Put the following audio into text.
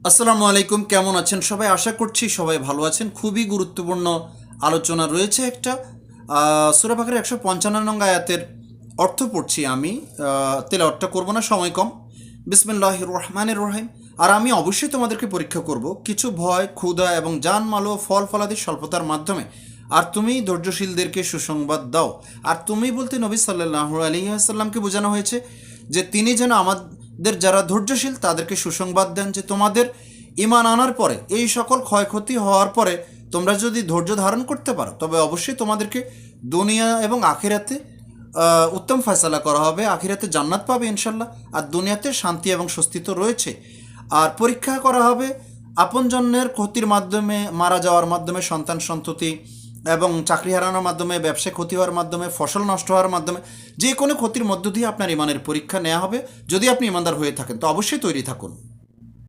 আসসালামু আলাইকুম, কেমন আছেন সবাই? আশা করছি সবাই ভালো আছেন। খুবই গুরুত্বপূর্ণ আলোচনা রয়েছে একটা। সূরা বাকারার ১৫৫ নং আয়াতের অর্থ পড়ছি আমি। তেলাওয়াতটা করব না, সময় কম। বিসমিল্লাহির রহমানির রহিম। আর আমি অবশ্যই তোমাদেরকে পরীক্ষা করব কিছু ভয়, ক্ষুধা এবং জানমাল ও ফল ফলাদির স্বল্পতার মাধ্যমে। আর তুমি ধৈর্যশীলদেরকে সুসংবাদ দাও। আর তুমি বলতে নবী সাল্লাল্লাহু আলাইহি ওয়াসাল্লামকে বোঝানো হয়েছে যে তিনি যেন আমাদের যারা ধৈর্যশীল তাদেরকে সুসংবাদ দেন যে তোমাদের ঈমান আনার পরে এই সকল ক্ষয়ক্ষতি হওয়ার পরে তোমরা যদি ধৈর্য ধারণ করতে পারো তবে অবশ্যই তোমাদেরকে দুনিয়া এবং আখিরাতে উত্তম ফয়সালা করা হবে। আখিরাতে জান্নাত পাবে ইনশাল্লাহ, আর দুনিয়াতে শান্তি এবং স্বস্তি তো রয়েছে। আর পরীক্ষা করা হবে আপনজনের ক্ষতির মাধ্যমে, মারা যাওয়ার মাধ্যমে, সন্তান সন্ততি এবং চাকরি হারানোর মাধ্যমে, ব্যবসায় ক্ষতি হওয়ার মাধ্যমে, ফসল নষ্ট হওয়ার মাধ্যমে, যে কোনো ক্ষতির মধ্য দিয়ে আপনার ইমানের পরীক্ষা নেওয়া হবে। যদি আপনি ইমানদার হয়ে থাকেন তো অবশ্যই তৈরি থাকুন।